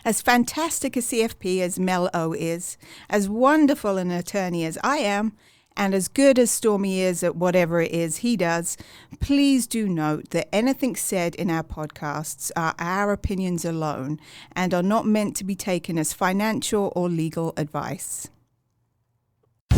As fantastic a CFP as Mel O is, as wonderful an attorney as I am, and as good as Stormy is at whatever it is he does, please do note that anything said in our podcasts are our opinions alone and are not meant to be taken as financial or legal advice.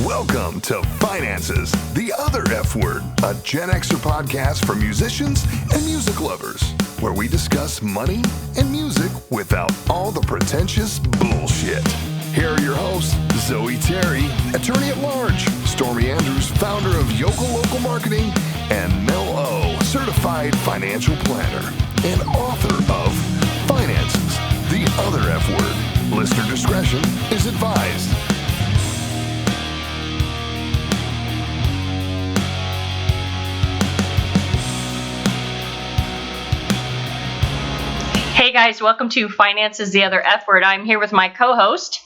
Welcome to Finances, the Other F Word, a Gen Xer podcast for musicians and music lovers, where we discuss money and music without all the pretentious bullshit. Here are your hosts, Zoe Terry, attorney at large, Stormy Andrews, founder of Yokel Local Marketing, and Mel O, certified financial planner and author of Finances, the Other F Word. Listener discretion is advised. Hey guys, welcome to Finances, the Other F Word. I'm here with my co-host,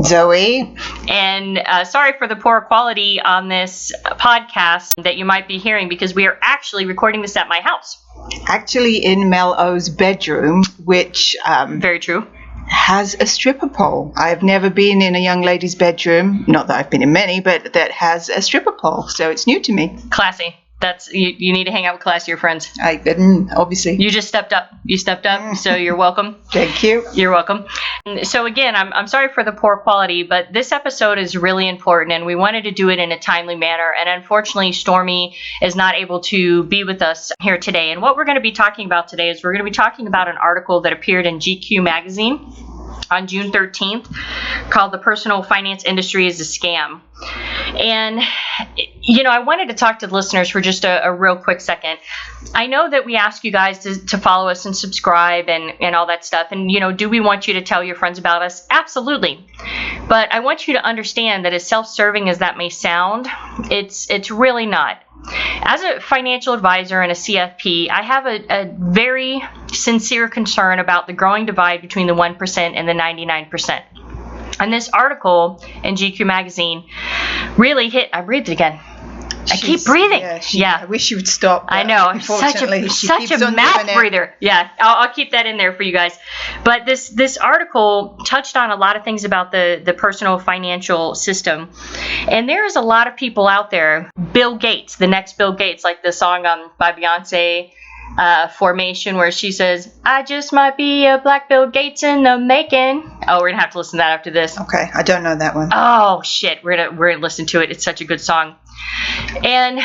Zoe. And sorry for the poor quality on this podcast that you might be hearing because we are actually recording this at my house. Actually in Mel O's bedroom, which Very true. has a stripper pole. I've never been in a young lady's bedroom, not that I've been in many, but that has a stripper pole, so it's new to me. Classy. That's you need to hang out with classier friends. I didn't, obviously. You just stepped up. You stepped up, so you're welcome. Thank you. You're welcome. So again, I'm sorry for the poor quality, but this episode is really important, and we wanted to do it in a timely manner. And unfortunately, Stormy is not able to be with us here today. And what we're going to be talking about today is we're going to be talking about an article that appeared in GQ magazine on June 13th called "The Personal Finance Industry is a Scam." And, you know, I wanted to talk to the listeners for just a real quick second. I know that we ask you guys to follow us and subscribe and all that stuff. And, you know, do we want you to tell your friends about us? Absolutely. But I want you to understand that as self-serving as that may sound, it's really not. As a financial advisor and a CFP, I have a very sincere concern about the growing divide between the 1% and the 99%. And this article in GQ magazine really hit. I breathed again. I keep breathing. Yeah. I wish you would stop. I know. Such a mouth breather. Yeah. I'll keep that in there for you guys. But this article touched on a lot of things about the personal financial system. And there is a lot of people out there. Bill Gates, the next Bill Gates, like the song by Beyonce, Formation, where she says, "I just might be a black Bill Gates in the making." Oh, we're gonna have to listen to that after this. Okay, I don't know that one. Oh shit, we're gonna listen to it. It's such a good song. And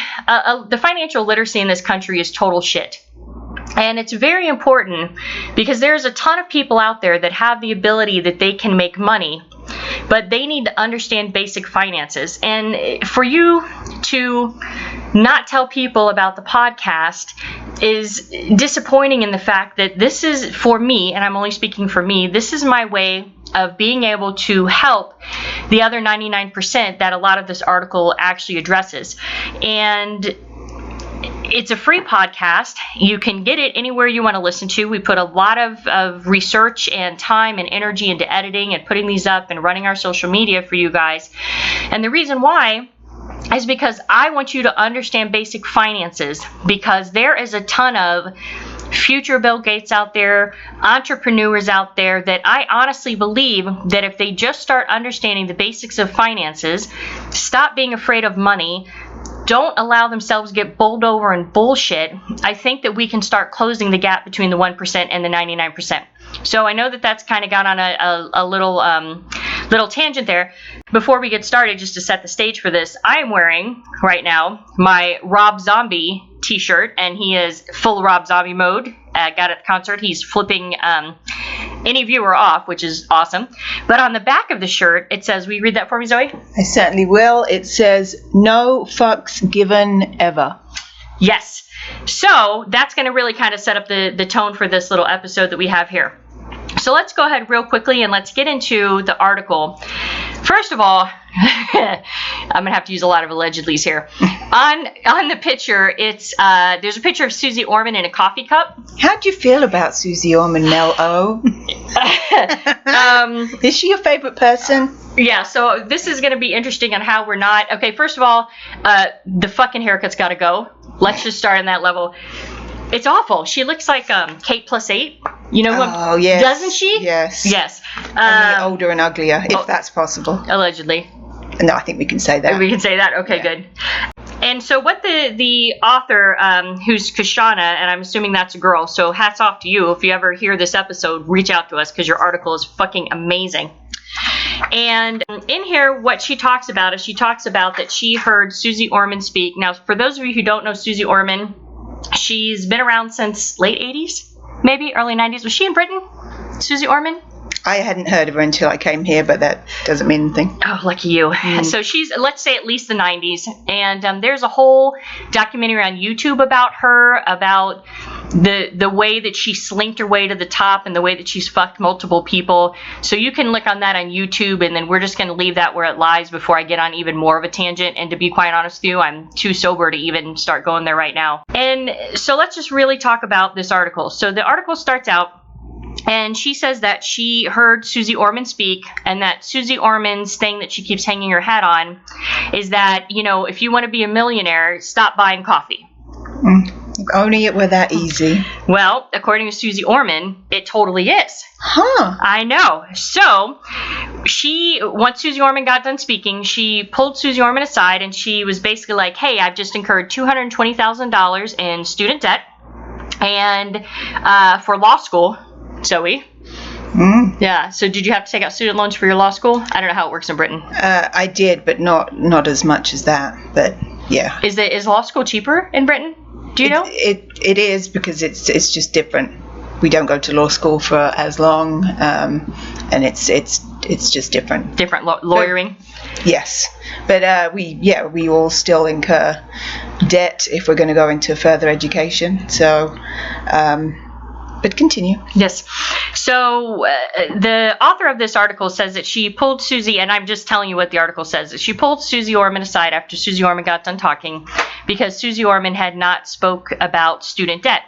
the financial literacy in this country is total shit. And it's very important because there's a ton of people out there that have the ability that they can make money, but they need to understand basic finances. And for you to not tell people about the podcast is disappointing in the fact that this is, for me, and I'm only speaking for me, this is my way of being able to help the other 99% that a lot of this article actually addresses. And it's a free podcast. You can get it anywhere you want to listen to. We put a lot of research and time and energy into editing and putting these up and running our social media for you guys. And the reason why is because I want you to understand basic finances, because there is a ton of future Bill Gates out there, entrepreneurs out there that I honestly believe that if they just start understanding the basics of finances, stop being afraid of money, don't allow themselves to get bowled over in bullshit, I think that we can start closing the gap between the 1% and the 99%. So I know that that's kind of got on a little tangent there. Before we get started, just to set the stage for this, I am wearing right now my Rob Zombie t-shirt, and he is full Rob Zombie mode. Got at the concert. He's flipping any viewer off, which is awesome. But on the back of the shirt, it says, will you read that for me, Zoe? I certainly will. It says, "No fucks given ever." Yes. So that's going to really kind of set up the tone for this little episode that we have here. So let's go ahead real quickly and let's get into the article. First of all, I'm going to have to use a lot of allegedlys here. On the picture, it's there's a picture of Susie Orman in a coffee cup. How'd you feel about Susie Orman, Mel O? Is she your favorite person? Yeah, so this is going to be interesting on how we're not. Okay, first of all, the fucking haircut's got to go. Let's just start on that level. It's awful. She looks like Kate +8. You know who Oh, yes. Doesn't she? Yes. Yes. Only older and uglier, if that's possible. Allegedly. No, I think we can say that. We can say that? Okay, good. And so what the author, who's Kashana, and I'm assuming that's a girl, so hats off to you. If you ever hear this episode, reach out to us because your article is fucking amazing. And in here, what she talks about is she talks about that she heard Susie Orman speak. Now, for those of you who don't know Susie Orman, she's been around since late 80s, maybe early 90s. Was she in Britain, Susie Orman? I hadn't heard of her until I came here, but that doesn't mean anything. Oh, lucky you. So she's, let's say, at least the 90s. And there's a whole documentary on YouTube about her, about the way that she slinked her way to the top and the way that she's fucked multiple people. So you can look on that on YouTube, and then we're just going to leave that where it lies before I get on even more of a tangent. And to be quite honest with you, I'm too sober to even start going there right now. And so let's just really talk about this article. So the article starts out, and she says that she heard Susie Orman speak, and that Susie Orman's thing that she keeps hanging her hat on is that, you know, if you want to be a millionaire, stop buying coffee. If only it were that easy. Well, according to Susie Orman, it totally is. Huh. I know. So once Susie Orman got done speaking, she pulled Susie Orman aside, and she was basically like, hey, I've just incurred $220,000 in student debt and for law school. Zoe? Yeah. So did you have to take out student loans for your law school? I don't know how it works in Britain. I did, but not as much as that. But yeah. Is law school cheaper in Britain? Do you know? It is, because it's just different. We don't go to law school for as long, and it's just different. Different lawyering. Yes, but we all still incur debt if we're going to go into further education. So. But continue. Yes. So the author of this article says that she pulled Susie, and I'm just telling you what the article says, that she pulled Susie Orman aside after Susie Orman got done talking because Susie Orman had not spoke about student debt.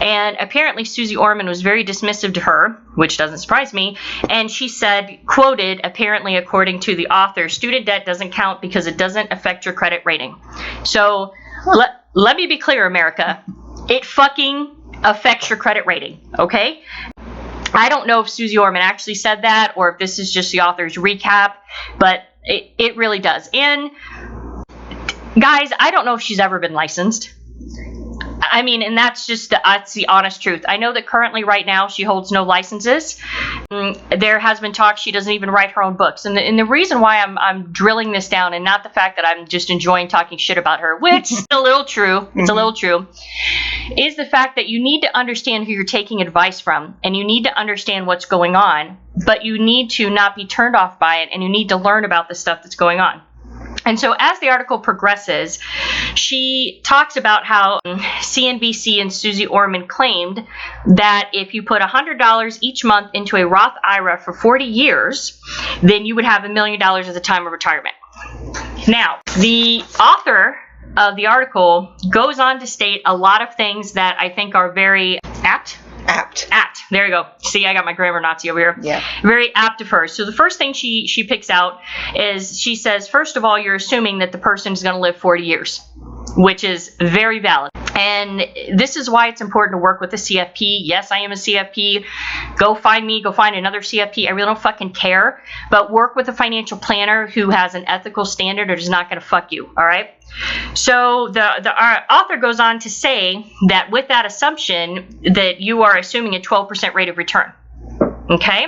And apparently Susie Orman was very dismissive to her, which doesn't surprise me, and she said, quoted, apparently according to the author, student debt doesn't count because it doesn't affect your credit rating. So let me be clear, America. It fucking affects your credit rating, okay? I don't know if Susie Orman actually said that or if this is just the author's recap, but it really does. And guys, I don't know if she's ever been licensed. I mean, and that's the honest truth. I know that currently right now she holds no licenses. There has been talk she doesn't even write her own books. And the reason why I'm drilling this down, and not the fact that I'm just enjoying talking shit about her, which is a little true, it's a little true, is the fact that you need to understand who you're taking advice from, and you need to understand what's going on, but you need to not be turned off by it, and you need to learn about the stuff that's going on. And so as the article progresses, she talks about how CNBC and Susie Orman claimed that if you put $100 each month into a Roth IRA for 40 years, then you would have $1 million at the time of retirement. Now, the author of the article goes on to state a lot of things that I think are very apt. There you go. See, I got my grammar Nazi over here. Yeah. Very apt of her. So the first thing she picks out is she says, first of all, you're assuming that the person is going to live 40 years, which is very valid. And this is why it's important to work with a CFP. Yes, I am a CFP. Go find me. Go find another CFP. I really don't fucking care. But work with a financial planner who has an ethical standard or is not going to fuck you. All right? So the author goes on to say that with that assumption that you are assuming a 12% rate of return. Okay?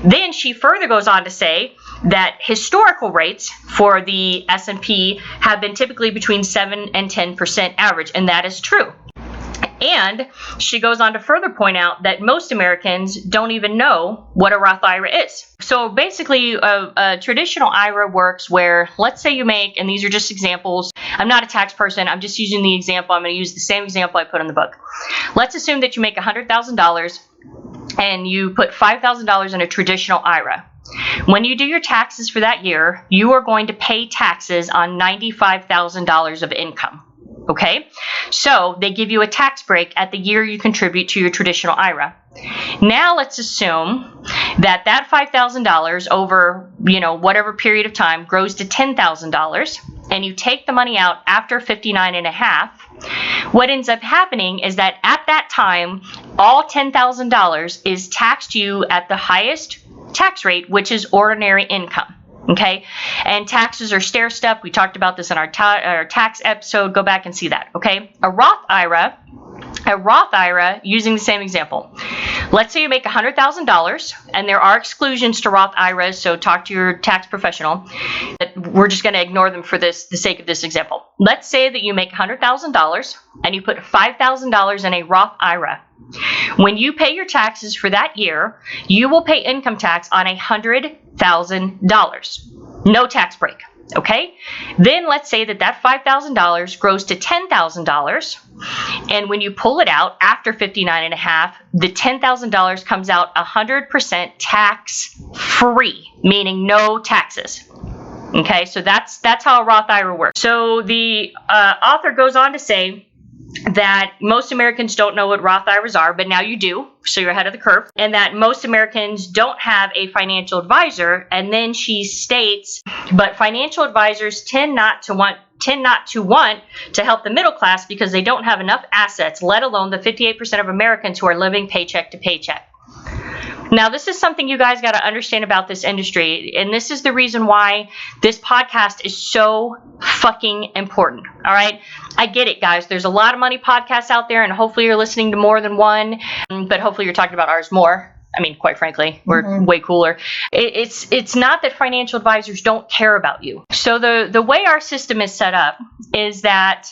Then she further goes on to say that historical rates for the S&P have been typically between 7 and 10% average, and that is true. And she goes on to further point out that most Americans don't even know what a Roth IRA is. So basically, a traditional IRA works where, let's say you make, and these are just examples, I'm not a tax person, I'm just using the example, I'm going to use the same example I put in the book. Let's assume that you make $100,000 and you put $5,000 in a traditional IRA. When you do your taxes for that year, you are going to pay taxes on $95,000 of income. Okay, so they give you a tax break at the year you contribute to your traditional IRA. Now let's assume that $5,000 over, whatever period of time grows to $10,000. and you take the money out after 59 and a half, what ends up happening is that at that time, all $10,000 is taxed you at the highest tax rate, which is ordinary income. Okay, and taxes are stair-step. We talked about this in our tax episode. Go back and see that. Okay, a Roth IRA, using the same example. Let's say you make $100,000, and there are exclusions to Roth IRAs, so talk to your tax professional. But we're just going to ignore them for the sake of this example. Let's say that you make $100,000 and you put $5,000 in a Roth IRA. When you pay your taxes for that year, you will pay income tax on $100,000. No tax break. Okay? Then let's say that $5,000 grows to $10,000. And when you pull it out after 59 and a half, the $10,000 comes out 100% tax free, meaning no taxes. Okay? So that's how a Roth IRA works. So the author goes on to say that most Americans don't know what Roth IRAs are, but now you do, so you're ahead of the curve, and that most Americans don't have a financial advisor. And then she states, but financial advisors tend not to want to help the middle class because they don't have enough assets, let alone the 58% of Americans who are living paycheck to paycheck. Now, this is something you guys got to understand about this industry, and this is the reason why this podcast is so fucking important, all right? I get it, guys. There's a lot of money podcasts out there, and hopefully you're listening to more than one, but hopefully you're talking about ours more. I mean, quite frankly, we're way cooler. It's not that financial advisors don't care about you. So the way our system is set up is that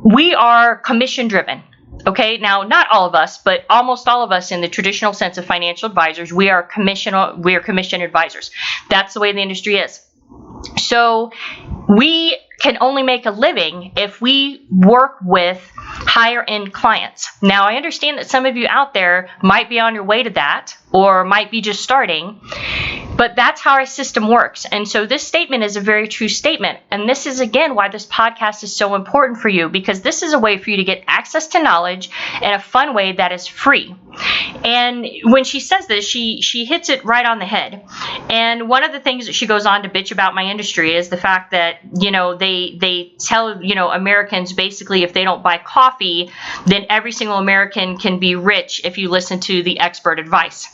we are commission driven. Okay, now not all of us, but almost all of us in the traditional sense of financial advisors, we are commission advisors. That's the way the industry is. So we can only make a living if we work with higher end clients. Now, I understand that some of you out there might be on your way to that or might be just starting, but that's how our system works. And so this statement is a very true statement. And this is, again, why this podcast is so important for you, because this is a way for you to get access to knowledge in a fun way that is free. And when she says this, she hits it right on the head. And one of the things that she goes on to bitch about my industry is the fact that, they tell, Americans basically if they don't buy coffee, then every single American can be rich if you listen to the expert advice.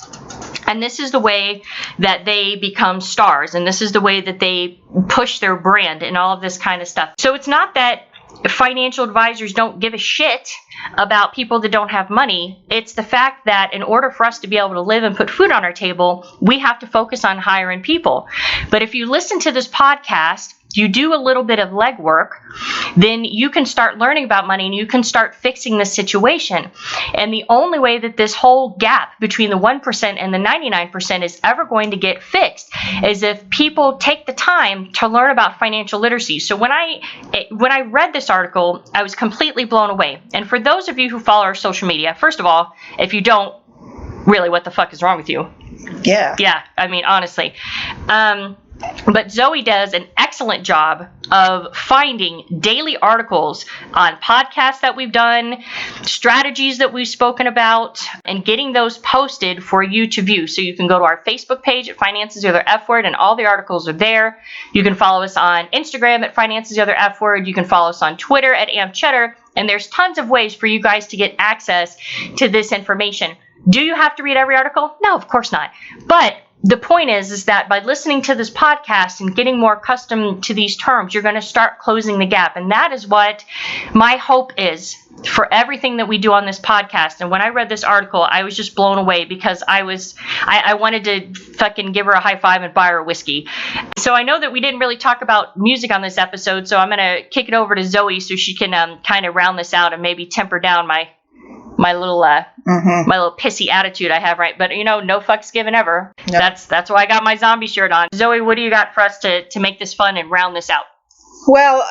And this is the way that they become stars, and this is the way that they push their brand and all of this kind of stuff. So it's not that financial advisors don't give a shit about people that don't have money. It's the fact that in order for us to be able to live and put food on our table, we have to focus on higher end people. But if you listen to this podcast, you do a little bit of legwork, then you can start learning about money and you can start fixing the situation. And the only way that this whole gap between the 1% and the 99% is ever going to get fixed is if people take the time to learn about financial literacy. So when I read this article, I was completely blown away. And for those of you who follow our social media, first of all, if you don't, really, what the fuck is wrong with you? Yeah. Yeah, I mean, honestly. But Zoe does an excellent job of finding daily articles on podcasts that we've done, strategies that we've spoken about, and getting those posted for you to view. So you can go to our Facebook page at Finances the Other F Word, and all the articles are there. You can follow us on Instagram at Finances the Other F Word. You can follow us on Twitter at AmCheddar. And there's tons of ways for you guys to get access to this information. Do you have to read every article? No, of course not. But the point is that by listening to this podcast and getting more accustomed to these terms, you're going to start closing the gap. And that is what my hope is for everything that we do on this podcast. And when I read this article, I was just blown away because I wanted to fucking give her a high five and buy her a whiskey. So I know that we didn't really talk about music on this episode, so I'm going to kick it over to Zoe so she can kind of round this out and maybe temper down my little pissy attitude I have, right? But no fucks given ever. Yep. That's why I got my zombie shirt on. Zoe, what do you got for us to make this fun and round this out? Well,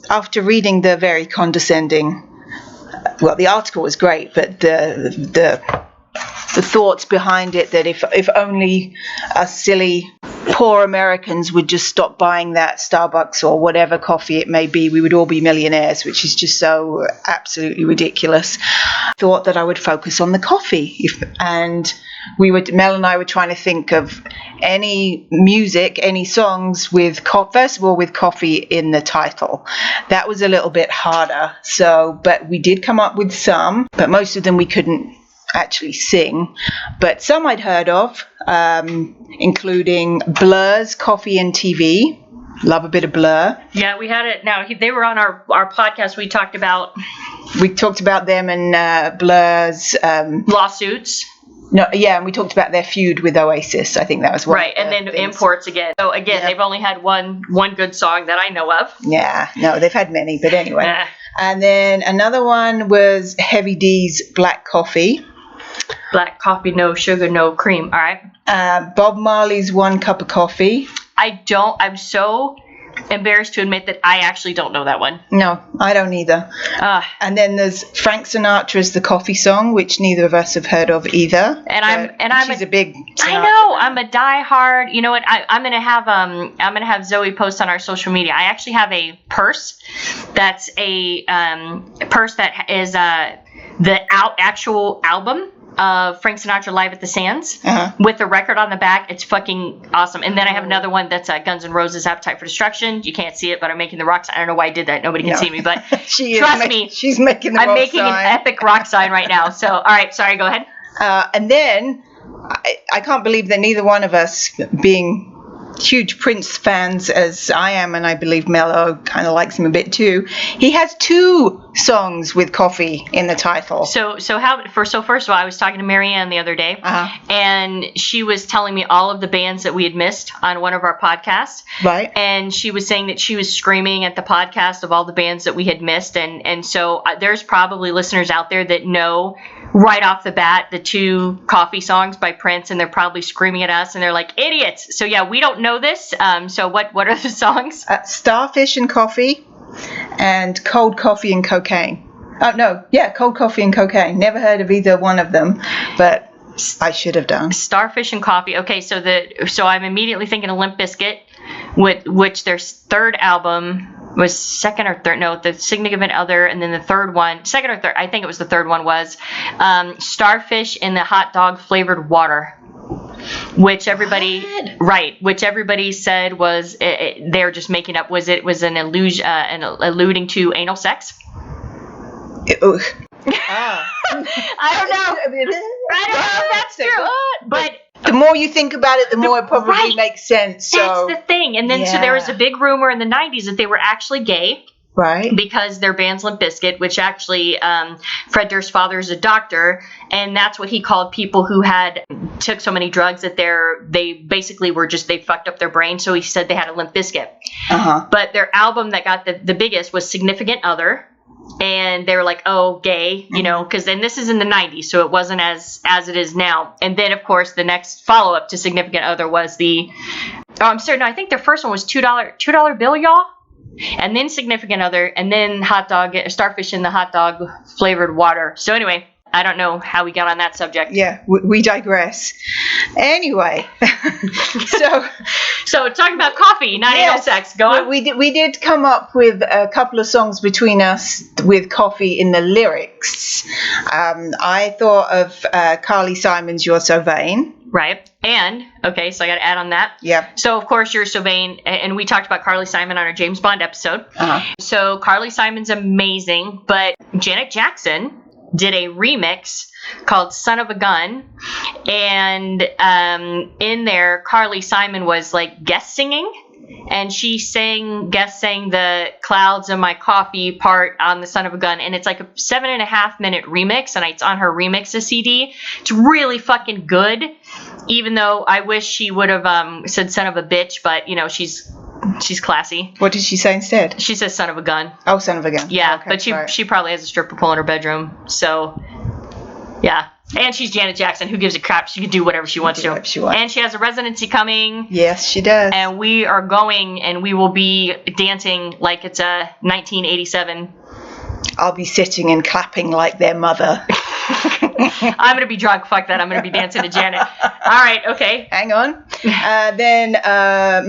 after reading the very condescending, the article was great, but the thoughts behind it, that if only us silly poor Americans would just stop buying that Starbucks or whatever coffee it may be, we would all be millionaires, which is just so absolutely ridiculous. I thought that I would focus on the coffee. Mel and I were trying to think of any music, any songs with, first of all, with coffee in the title. That was a little bit harder. But we did come up with some, but most of them we couldn't actually sing. But some I'd heard of, including Blur's Coffee and TV. Love a bit of Blur. Yeah, we had it. Now, they were on our podcast. We talked about them and Blur's lawsuits. No, yeah, and we talked about their feud with Oasis. I think that was one. Right, and then things. Imports again. So again, They've only had one good song that I know of. Yeah, no, they've had many, but anyway. And then another one was Heavy D's Black Coffee. Black coffee, no sugar, no cream. All right. Bob Marley's One Cup of Coffee. I'm so embarrassed to admit that I actually don't know that one. No, I don't either. And then there's Frank Sinatra's The Coffee Song, which neither of us have heard of either. She's a big Sinatra I know. fan. I'm a diehard. You know what? I'm gonna have Zoe post on our social media. I actually have a purse that's a purse that is the actual album of Frank Sinatra Live at the Sands with the record on the back. It's fucking awesome. And then I have another one that's Guns N' Roses Appetite for Destruction. You can't see it, but I'm making the rock sign. I don't know why I did that. Nobody can see me, but trust me. She's making the rock sign. I'm making an epic rock sign right now. So, all right, sorry, go ahead. And then I can't believe that neither one of us, being huge Prince fans as I am, and I believe Mel O kind of likes him a bit too, he has 2 songs with coffee in the title. So first of all, I was talking to Marianne the other day, and she was telling me all of the bands that we had missed on one of our podcasts. Right. And she was saying that she was screaming at the podcast of all the bands that we had missed, and so there's probably listeners out there that know right off the bat the 2 coffee songs by Prince, and they're probably screaming at us, and they're like, idiots. So yeah, we don't know this. So what are the songs? Starfish and Coffee and Cold Coffee and Cocaine. Cold Coffee and Cocaine. Never heard of either one of them, but I should have done. Starfish and Coffee. Okay, so I'm immediately thinking of Limp Bizkit, which their third album was second or third. No, the Significant Other, and then the third one, second or third. I think it was the third one was Starfish in the Hot Dog Flavored Water. Which everybody said was they're just making up. Was an illusion, alluding to anal sex? I don't know if that's true, but the more you think about it, the more it probably makes sense. So that's the thing. And then so there was a big rumor in the 90s that they were actually gay. Right. Because their band's Limp Bizkit, which actually Fred Durst's father is a doctor, and that's what he called people who had took so many drugs that they basically were just, they fucked up their brain. So he said they had a Limp Bizkit. But their album that got the biggest was Significant Other. And they were like, oh, gay, you know, because then this is in the 90s, so it wasn't as it is now. And then, of course, the next follow-up to Significant Other was I think their first one was $2 bill, y'all. And then Significant Other, and then Starfish in the Hot Dog Flavored Water. So anyway, I don't know how we got on that subject. Yeah, we digress. Anyway, so talking about coffee, not anal sex. Go on. We did come up with a couple of songs between us with coffee in the lyrics. I thought of Carly Simon's "You're So Vain." Right. And, okay, so I got to add on that. Yeah. So, of course, You're So Vain, and we talked about Carly Simon on our James Bond episode. So, Carly Simon's amazing, but Janet Jackson did a remix called Son of a Gun, and in there, Carly Simon was, like, guest singing, and she guest sang the Clouds in My Coffee part on the Son of a Gun, and it's like a 7.5 minute remix, and it's on her Remixes CD. It's really fucking good, even though I wish she would have said son of a bitch, but, you know, she's classy. What did she say instead? She says son of a gun. Oh, son of a gun. Yeah, okay, but she probably has a stripper pole in her bedroom, so, yeah. And she's Janet Jackson. Who gives a crap? She can do whatever she wants to. And she has a residency coming. Yes, she does. And we are going, and we will be dancing like it's 1987. I'll be sitting and clapping like their mother. I'm going to be drunk. Fuck that. I'm going to be dancing to Janet. All right. Okay. Hang on. Then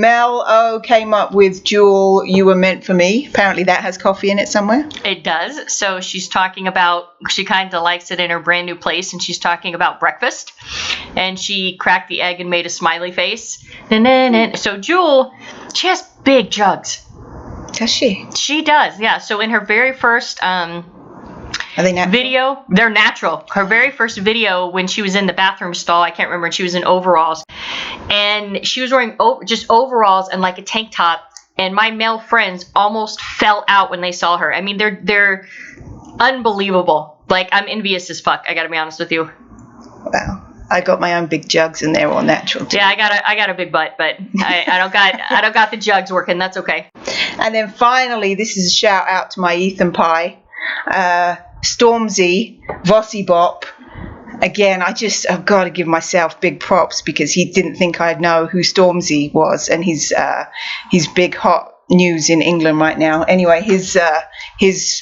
Mel O came up with Jewel, You Were Meant for Me. Apparently that has coffee in it somewhere. It does. So she's talking about, she kind of likes it in her brand new place, and she's talking about breakfast. And she cracked the egg and made a smiley face. So Jewel, she has big jugs. Does she? She does, yeah. So in her very first Are they natural? video, they're natural. Her very first video when she was in the bathroom stall, I can't remember, she was in overalls. And she was wearing just overalls and like a tank top. And my male friends almost fell out when they saw her. I mean, they're unbelievable. Like, I'm envious as fuck, I gotta be honest with you. Wow. I got my own big jugs and they're all natural too. Yeah, I got a big butt, but I don't got the jugs working. That's okay. And then finally, this is a shout out to my Ethan Pie, Stormzy, Vossi Bop. Again, I've got to give myself big props because he didn't think I'd know who Stormzy was, and he's big hot news in England right now. Anyway, his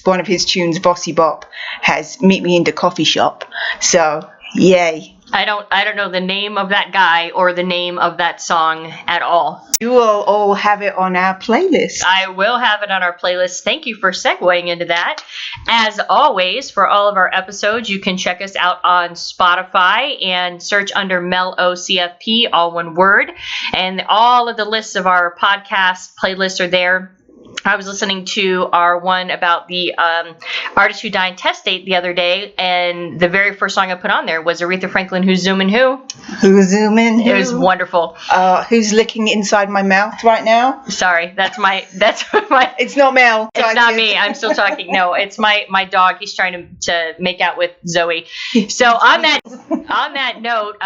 one of his tunes, Vossi Bop, has Meet Me in the Coffee Shop. So yay. I don't know the name of that guy or the name of that song at all. You will all have it on our playlist. I will have it on our playlist. Thank you for segueing into that. As always, for all of our episodes, you can check us out on Spotify and search under Mel O CFP, all one word. And all of the lists of our podcast playlists are there. I was listening to our one about the artist who died intestate the other day, and the very first song I put on there was Aretha Franklin, Who's Zoomin' Who? Who's Zoomin' Who? It was wonderful. Who's licking inside my mouth right now? Sorry, that's my. It's not Mel. It's not me. I'm still talking. No, it's my dog. He's trying to make out with Zoe. So on that note,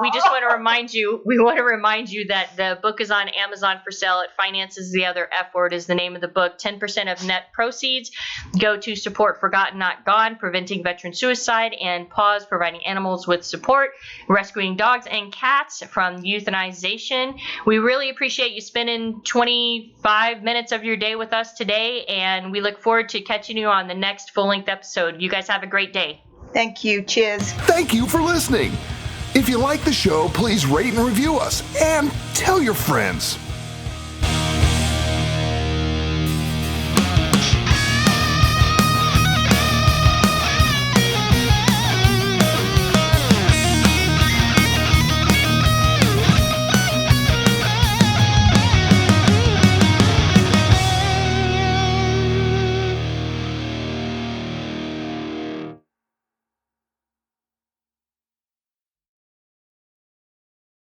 we just want to remind you. We want to remind you that the book is on Amazon for sale. It Finances the Other F Word is the name of the book. 10% of net proceeds go to support Forgotten Not Gone, preventing veteran suicide, and Pause, providing animals with support, rescuing dogs and cats from euthanization. We really appreciate you spending 25 minutes of your day with us today, and we look forward to catching you on the next full-length episode. You guys have a great day. Thank you. Cheers. Thank you for listening. If you like the show, please rate and review us and tell your friends.